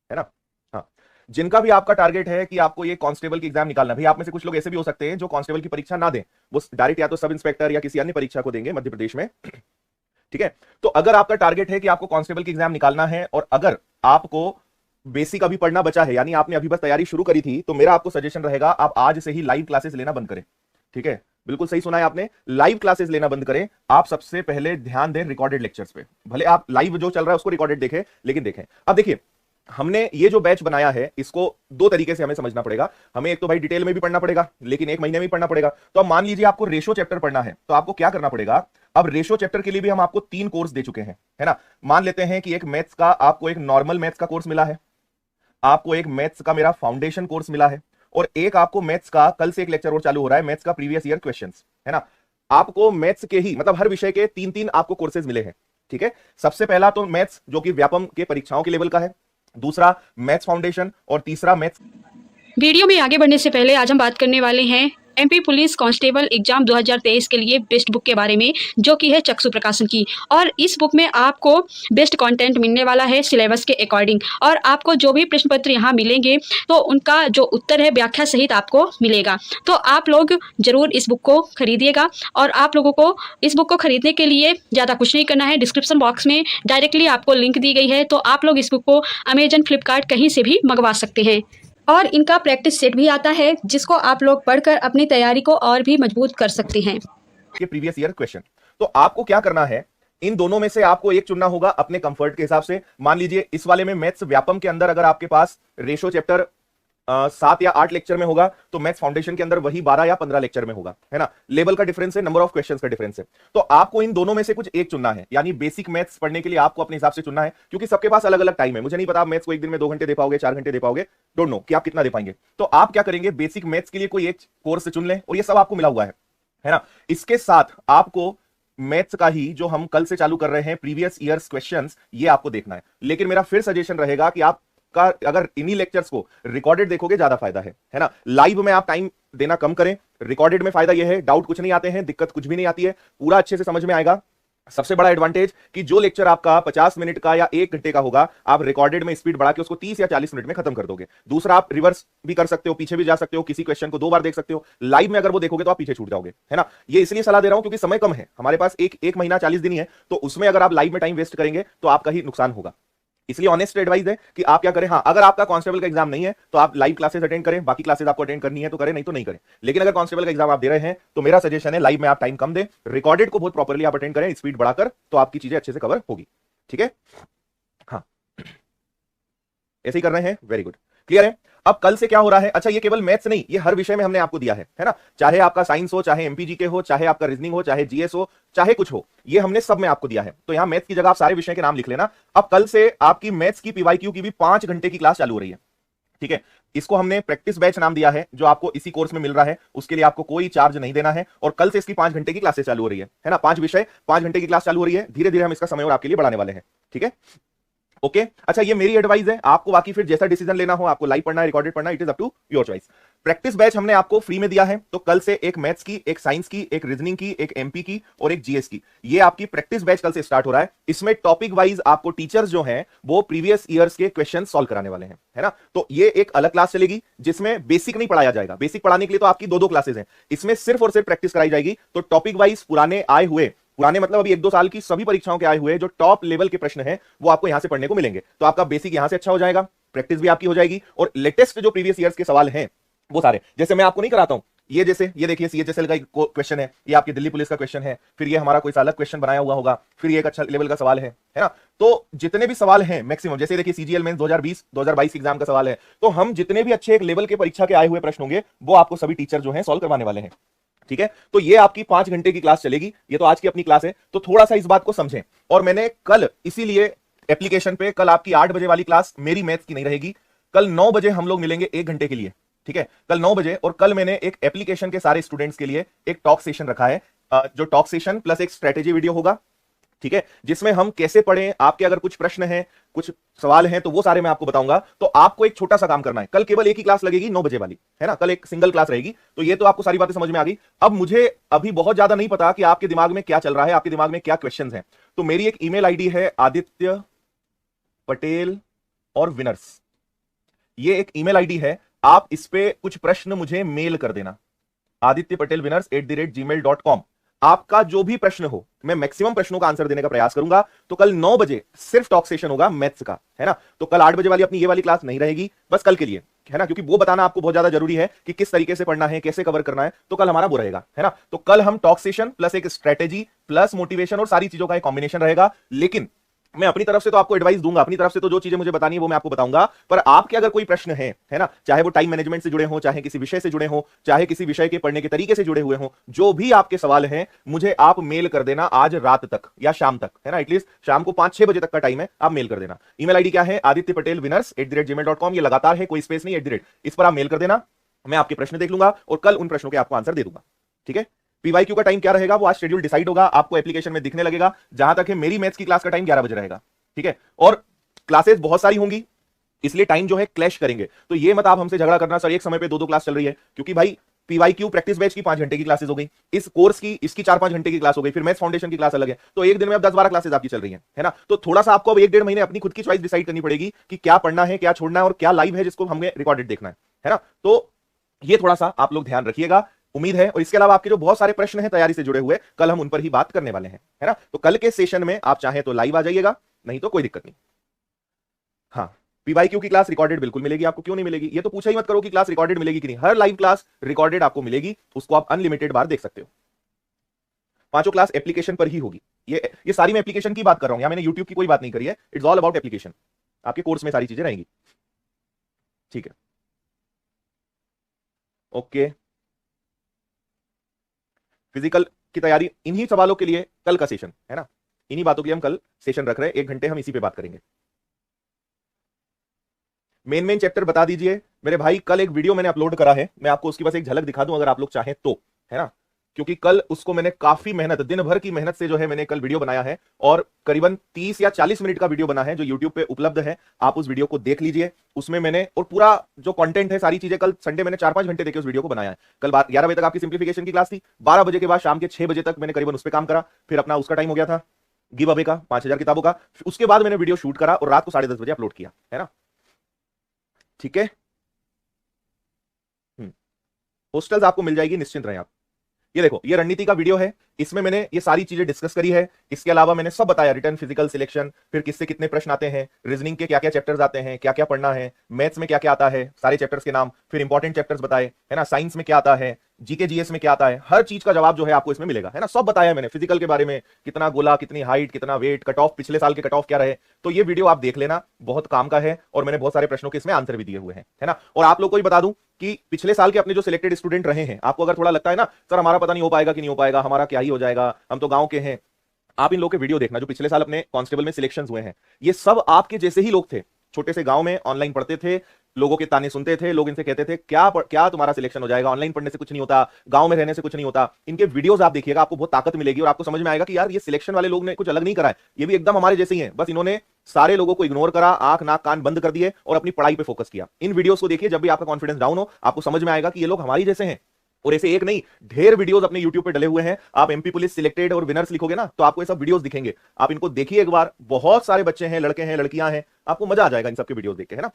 है ना। हाँ, जिनका भी आपका टारगेट है कि आपको ये कांस्टेबल की एग्जाम निकालना, भाई आप में से कुछ लोग ऐसे भी हो सकते हैं जो कांस्टेबल की परीक्षा ना दें, वो डायरेक्ट या तो सब इंस्पेक्टर या किसी अन्य परीक्षा को देंगे मध्य प्रदेश में। ठीक है, तो अगर आपका टारगेट है कि आपको कांस्टेबल की एग्जाम निकालना है और अगर आपको बेसिक अभी पढ़ना बचा है, यानी आपने अभी बस तैयारी शुरू करी थी, तो मेरा आपको सजेशन रहेगा आप आज से ही लाइव क्लासेस लेना बंद करें। ठीक है, बिल्कुल सही सुना है आपने, लाइव क्लासेस लेना बंद करें। आप सबसे पहले ध्यान दें रिकॉर्डेड लेक्चर्स पे, भले आप लाइव जो चल रहा है उसको रिकॉर्डेड देखें, लेकिन देखें। अब देखिए, हमने ये जो बैच बनाया है इसको दो तरीके से हमें समझना पड़ेगा। हमें एक तो भाई डिटेल में भी पढ़ना पड़ेगा, लेकिन एक महीने में भी पढ़ना पड़ेगा। तो अब मान लीजिए आपको रेशो चैप्टर पढ़ना है, तो आपको क्या करना पड़ेगा, अब रेशो चैप्टर के लिए भी हम आपको 3 कोर्स दे चुके हैं, है ना। मान लेते हैं कि एक मैथ्स का आपको एक नॉर्मल मैथ्स का कोर्स मिला है, आपको एक मैथ्स का मेरा फाउंडेशन कोर्स मिला है, और एक आपको मैथ्स का कल से एक लेक्चर और चालू हो रहा है, मैथ्स का प्रीवियस ईयर क्वेश्चंस, है ना। आपको मैथ्स के ही मतलब हर विषय के 3-3 आपको कोर्सेज मिले हैं। ठीक है, सबसे पहला तो मैथ्स जो कि व्यापम के परीक्षाओं के लेवल का है, दूसरा मैथ्स फाउंडेशन, और तीसरा मैथ्स। वीडियो में आगे बढ़ने से पहले आज हम बात करने वाले हैं एमपी पुलिस कांस्टेबल एग्जाम 2023 के लिए बेस्ट बुक के बारे में, जो कि है चक्षु प्रकाशन की। और इस बुक में आपको बेस्ट कंटेंट मिलने वाला है सिलेबस के अकॉर्डिंग, और आपको जो भी प्रश्न पत्र यहाँ मिलेंगे तो उनका जो उत्तर है व्याख्या सहित आपको मिलेगा। तो आप लोग जरूर इस बुक को खरीदिएगा, और आप लोगों को इस बुक को खरीदने के लिए ज़्यादा कुछ नहीं करना है। डिस्क्रिप्शन बॉक्स में डायरेक्टली आपको लिंक दी गई है, तो आप लोग इस बुक को अमेजन, फ्लिपकार्ट कहीं से भी मंगवा सकते हैं। और इनका प्रैक्टिस सेट भी आता है, जिसको आप लोग पढ़कर अपनी तैयारी को और भी मजबूत कर सकते हैं। के प्रीवियस ईयर क्वेश्चन। तो आपको क्या करना है, इन दोनों में से आपको एक चुनना होगा अपने कंफर्ट के हिसाब से। मान लीजिए इस वाले में मैथ्स व्यापम के अंदर अगर आपके पास रेशो चैप्टर 7 या 8 लेक्चर में होगा, तो मैथ्स फाउंडेशन के अंदर वही 12 या 15 लेक्चर में होगा, है ना। लेवल का डिफरेंस है, नंबर ऑफ क्वेश्चंस का डिफरेंस है। तो आपको इन दोनों में से कुछ एक चुनना है, यानी बेसिक मैथ्स पढ़ने के लिए आपको अपने हिसाब से चुनना है, क्योंकि सबके पास अलग अलग टाइम है। मुझे नहीं पता आप मैथ्स को एक दिन में 2 घंटे दे पाओगे, 4 घंटे दे पाओगे, डोंट नो कि आप कितना दे पाएंगे। तो आप क्या करेंगे, बेसिक मैथ्स के लिए कोई एक कोर्स चुन लें, और ये सब आपको मिला हुआ है ना। इसके साथ आपको मैथ्स का ही जो हम कल से चालू कर रहे हैं प्रीवियस ईयर्स क्वेश्चंस, ये आपको देखना है। लेकिन मेरा फिर सजेशन रहेगा कि आप का अगर इन्हीं लेक्चर्स को रिकॉर्डेड देखोगे ज्यादा फायदा है ना। लाइव में आप टाइम देना कम करें, रिकॉर्डेड में फायदा यह है डाउट कुछ नहीं आते हैं, दिक्कत कुछ भी नहीं आती है, पूरा अच्छे से समझ में आएगा। सबसे बड़ा एडवांटेज कि जो लेक्चर आपका 50 मिनट का या 1 घंटे का होगा, आप रिकॉर्डेड में स्पीड बढ़ा के उसको 30 या 40 मिनट में खत्म कर दोगे। दूसरा, आप रिवर्स भी कर सकते हो, पीछे भी जा सकते हो, किसी क्वेश्चन को 2 बार देख सकते हो। लाइव में अगर वो देखोगे तो आप पीछे छूट जाओगे, है ना। ये इसलिए सलाह दे रहा हूं क्योंकि समय कम है हमारे पास, एक महीना 40 दिन ही है, तो उसमें अगर आप लाइव में टाइम वेस्ट करेंगे तो आपका ही नुकसान होगा। इसलिए ऑनेस्ट एडवाइस है कि आप क्या करें, हाँ अगर आपका कांस्टेबल का एग्जाम नहीं है तो आप लाइव क्लासेस अटेंड करें, बाकी क्लासेस आपको अटेंड करनी है तो करें, नहीं तो नहीं करें। लेकिन अगर कांस्टेबल का एग्जाम आप दे रहे हैं तो मेरा सजेशन है लाइव में आप टाइम कम दें, रिकॉर्डेड को बहुत प्रॉपर्ली आप अटेंड करें, स्पीड बढ़ाकर, तो आपकी चीजें अच्छे से कवर होगी। ठीक है, हाँ ऐसे ही कर रहे हैं, वेरी गुड, क्लियर है। अब कल से क्या हो रहा है, अच्छा ये केवल मैथ्स नहीं, ये हर विषय में हमने आपको दिया है ना। चाहे आपका साइंस हो, चाहे एमपीजीके हो, चाहे आपका रीजनिंग हो, चाहे जीएस हो, चाहे कुछ हो, ये हमने सब में आपको दिया है। तो यहां मैथ्स की जगह आप सारे विषय के नाम लिख लेना। अब कल से आपकी मैथ्स की पीवाईक्यू की भी 5 घंटे की क्लास चालू हो रही है। ठीक है, इसको हमने प्रैक्टिस बैच नाम दिया है, जो आपको इसी कोर्स में मिल रहा है, उसके लिए आपको कोई चार्ज नहीं देना है। और कल से इसकी 5 घंटे की क्लासेस चालू हो रही है ना। 5 विषय 5 घंटे की क्लास चालू हो रही है, धीरे धीरे हम इसका समय और आपके लिए बढ़ाने वाले हैं। ठीक है, ओके अच्छा ये मेरी एडवाइस है, आपको बाकी फिर जैसा डिसीजन लेना हो, आपको लाइव पढ़ना है, रिकॉर्डेड पढ़ना, it is up to your choice. Practice batch हमने आपको फ्री में दिया है, तो कल से एक मैथ्स की, एक साइंस की, एक रीजनिंग की, एक एमपी की और एक जीएस की, ये आपकी प्रैक्टिस बैच कल से स्टार्ट हो रहा है। इसमें टॉपिक वाइज आपको टीचर्स जो हैं वो प्रीवियस ईयर्स के क्वेश्चन सॉल्व कराने वाले हैं, है ना। तो ये एक अलग क्लास चलेगी जिसमें बेसिक नहीं पढ़ाया जाएगा। बेसिक पढ़ाने के लिए तो आपकी 2-2 क्लासेस हैं, इसमें सिर्फ और सिर्फ प्रैक्टिस कराई जाएगी। तो टॉपिक वाइज पुराने आए हुए, पुराने मतलब अभी 1-2 साल की सभी परीक्षाओं के आए हुए जो टॉप लेवल के प्रश्न हैं वो आपको यहां से पढ़ने को मिलेंगे। तो आपका बेसिक यहां से अच्छा हो जाएगा, प्रैक्टिस भी आपकी हो जाएगी, और लेटेस्ट जो प्रीवियस ईयर्स के सवाल हैं वो सारे, जैसे मैं आपको नहीं कराता हूं, ये जैसे ये देखिए सीएचएसएल का क्वेश्चन है, ये आपकी दिल्ली पुलिस का क्वेश्चन है, फिर ये हमारा कोई अलग क्वेश्चन बनाया हुआ होगा, फिर ये एक अच्छा लेवल का सवाल है ना। तो जितने भी सवाल हैं मैक्सिमम, जैसे देखिए सीजीएल मेंस 2020-2022 एग्जाम का सवाल है, तो हम जितने भी अच्छे एक लेवल के परीक्षा के आए हुए प्रश्न होंगे वो आपको सभी टीचर जो है सॉल्व करवाने वाले हैं। ठीक है, तो ये आपकी 5 घंटे की क्लास चलेगी, ये तो आज की अपनी क्लास है, तो थोड़ा सा इस बात को समझें। और मैंने कल इसीलिए एप्लीकेशन पे, कल आपकी 8 बजे वाली क्लास मेरी मैथ्स की नहीं रहेगी, कल 9 बजे हम लोग मिलेंगे 1 घंटे के लिए। ठीक है, कल 9 बजे, और कल मैंने एक एप्लीकेशन के सारे स्टूडेंट्स के लिए एक टॉक सेशन रखा है, जो टॉक सेशन प्लस एक स्ट्रेटेजी वीडियो होगा। ठीक है, जिसमें हम कैसे पढ़ें, आपके अगर कुछ प्रश्न हैं, कुछ सवाल हैं, तो वो सारे मैं आपको बताऊंगा। तो आपको एक छोटा सा काम करना है, कल केवल एक ही क्लास लगेगी 9 बजे वाली, है ना, कल एक सिंगल क्लास रहेगी। तो ये तो आपको सारी बातें समझ में आ गई। अब मुझे अभी बहुत ज्यादा नहीं पता कि आपके दिमाग में क्या चल रहा है, आपके दिमाग में क्या क्वेश्चंस हैं। तो मेरी एक ईमेल आईडी है आदित्य पटेल और विनर्स ये एक ईमेल आईडी है, आप इस पे कुछ प्रश्न मुझे मेल कर देना, adityapatelwinners@gmail.com। आपका जो भी प्रश्न हो, मैं मैक्सिमम प्रश्नों का आंसर देने का प्रयास करूंगा। तो कल 9 बजे सिर्फ टॉक सेशन होगा मैथ्स का, है ना। तो कल 8 बजे वाली अपनी ये वाली क्लास नहीं रहेगी, बस कल के लिए, है ना, क्योंकि वो बताना आपको बहुत ज्यादा जरूरी है कि किस तरीके से पढ़ना है, कैसे कवर करना है। तो कल हमारा वो रहेगा, है ना। तो कल हम टॉक सेशन प्लस एक स्ट्रेटेजी प्लस मोटिवेशन और सारी चीजों का एक कॉम्बिनेशन रहेगा। लेकिन मैं अपनी तरफ से तो आपको एडवाइस दूंगा, अपनी तरफ से तो जो चीजें मुझे बतानी है वो मैं आपको बताऊंगा। पर आपके अगर कोई प्रश्न है ना, चाहे वो टाइम मैनेजमेंट से जुड़े हो, चाहे किसी विषय से जुड़े हो, चाहे किसी विषय के पढ़ने के तरीके से जुड़े हुए हो, जो भी आपके सवाल हैं मुझे आप मेल कर देना आज रात तक या शाम तक, है ना। एटलीस्ट शाम को 5-6 बजे तक का टाइम है, आप मेल कर देना। ईमेल आईडी क्या है, adityapatelwinners@gmail.com। ये लगातार है, कोई स्पेस नहीं, @ इस पर आप मेल कर देना। मैं आपके प्रश्न देख लूंगा और कल उन प्रश्नों के आपको आंसर दे दूंगा, ठीक है। पीवाईक्यू का टाइम क्या रहेगा वो आज शेड्यूल डिसाइड होगा, आपको एप्लीकेशन में दिखने लगेगा। जहां तक है मेरी मैथ्स की क्लास का टाइम 11 बजे रहेगा, ठीक है। और क्लासेस बहुत सारी होंगी, इसलिए टाइम जो है क्लैश करेंगे। तो ये मत आप हमसे झगड़ा करना सर एक समय पे 2-2 क्लास चल रही है, क्योंकि भाई पीवाईक्यू प्रैक्टिस बैच की 5 घंटे की क्लासेस हो गई, इस कोर्स की इसकी 4-5 घंटे की क्लास हो गई, फिर मैथ्स फाउंडेशन की क्लास अलग है। तो एक दिन में अब 10-12 क्लासेस आपकी चल रही है ना। तो थोड़ा सा आपको अब 1-1.5 महीने अपनी खुद की चॉइस डिसाइड करनी पड़ेगी कि क्या पढ़ना है, क्या छोड़ना है और क्या लाइव है जिसको हमें रिकॉर्डेड देखना है ना। तो ये थोड़ा सा आप लोग ध्यान रखिएगा, उम्मीद है। और इसके अलावा आपके जो बहुत सारे प्रश्न हैं तैयारी से जुड़े हुए, कल हम उन पर ही बात करने वाले हैं, है ना। तो कल के सेशन में आप चाहें तो लाइव आ जाइएगा, नहीं तो कोई दिक्कत नहीं। हाँ, पीवाईक्यू की क्लास रिकॉर्डेड बिल्कुल मिलेगी आपको, क्यों नहीं मिलेगी। ये तो पूछा ही मत करो कि क्लास रिकॉर्डेड मिलेगी कि नहीं, हर लाइव क्लास रिकॉर्डेड आपको मिलेगी, उसको आप अनलिमिटेड बार देख सकते हो। 5 क्लास एप्लीकेशन पर ही होगी। ये सारी मैं एप्लीकेशन की बात कर रहा हूं, या मैंने यूट्यूब की कोई बात नहीं करी है। It's all about application. आपके कोर्स में सारी चीजें रहेंगी, ठीक है। ओके, फिजिकल की तैयारी इन्हीं सवालों के लिए कल का सेशन है ना, इन्हीं बातों के लिए हम कल सेशन रख रहे हैं। 1 घंटे हम इसी पे बात करेंगे। मेन चैप्टर बता दीजिए मेरे भाई। कल एक वीडियो मैंने अपलोड करा है, मैं आपको उसकी बस एक झलक दिखा दूं अगर आप लोग चाहें तो, है ना। क्योंकि कल उसको मैंने काफी मेहनत, दिन भर की मेहनत से जो है मैंने कल वीडियो बनाया है, और करीबन 30 या 40 मिनट का वीडियो बना है जो YouTube पे उपलब्ध है। आप उस वीडियो को देख लीजिए, उसमें मैंने और पूरा जो कंटेंट है, सारी चीजें कल संडे मैंने 4-5 घंटे देके उस वीडियो को बनाया है। कल 11 बजे तक आपकी सिंप्लीफिकेशन की क्लास थी, 12 बजे के बाद शाम के 6 बजे तक मैंने करीबन उस पर काम करा। फिर अपना उसका टाइम हो गया था गिव अवे का 5000 किताबों का। उसके बाद मैंने वीडियो शूट करा और रात को 10:30 बजे अपलोड किया, है ना, ठीक है। हॉस्टल्स आपको मिल जाएगी, निश्चिंत रहें आप। ये देखो, ये रणनीति का वीडियो है, इसमें मैंने ये सारी चीजें डिस्कस करी है। इसके अलावा मैंने सब बताया, रिटर्न, फिजिकल, सिलेक्शन, फिर किससे कितने प्रश्न आते हैं, रीजनिंग के क्या क्या चैप्टर्स आते हैं, क्या क्या पढ़ना है, मैथ्स में क्या क्या आता है, सारे चैप्टर्स के नाम, फिर इंपॉर्टेंट चैप्टर्स बताए, है ना, साइंस में क्या आता है, जीके जीएस में क्या आता है, हर चीज का जवाब जो है आपको इसमें मिलेगा, है ना। सब बताया मैंने, फिजिकल के बारे में, कितना गोला, कितनी हाइट, कितना वेट, कट ऑफ, पिछले साल के कट ऑफ क्या रहे। तो ये वीडियो आप देख लेना, बहुत काम का है, और मैंने बहुत सारे प्रश्नों के इसमें आंसर भी दिए हुए हैं, है ना। और आप लोग को भी बता दूं कि पिछले साल के अपने जो सिलेक्टेड स्टूडेंट रहे हैं, आपको अगर थोड़ा लगता है ना सर हमारा पता नहीं हो पाएगा कि नहीं हो पाएगा, हमारा क्या ही हो जाएगा, हम तो गांव के हैं, आप इन लोगों के वीडियो देखना जो पिछले साल अपने कांस्टेबल में सिलेक्शन हुए हैं। ये सब आपके जैसे ही लोग थे, छोटे से गांव में ऑनलाइन पढ़ते थे, लोगों के ताने सुनते थे, लोग इनसे कहते थे क्या तुम्हारा सिलेक्शन हो जाएगा, ऑनलाइन पढ़ने से कुछ नहीं होता, गांव में रहने से कुछ नहीं होता। इनके वीडियोस आप देखिएगा, आपको बहुत ताकत मिलेगी और आपको समझ में आएगा कि यार ये सिलेक्शन वाले लोग ने कुछ अलग नहीं करा है, ये भी एकदम हमारे जैसे ही हैं। बस इन्होंने सारे लोगों को इग्नोर करा, आंख नाक कान बंद कर दिए और अपनी पढ़ाई पे फोकस किया। इन वीडियोस को देखिए, जब भी आपका कॉन्फिडेंस डाउन हो आपको समझ में आएगा कि ये लोग हमारी जैसे हैं। और ऐसे एक नहीं, ढेर वीडियोस अपने YouTube पे डले हुए हैं। आप एमपी पुलिस सिलेक्टेड और विनर्स लिखोगे ना तो आपको ये सब वीडियोस दिखेंगे, आप इनको देखिए एक बार। बहुत सारे बच्चे हैं, लड़के हैं, लड़कियां हैं, आपको मजा आ जाएगा इन सबके वीडियोस देख के, है ना।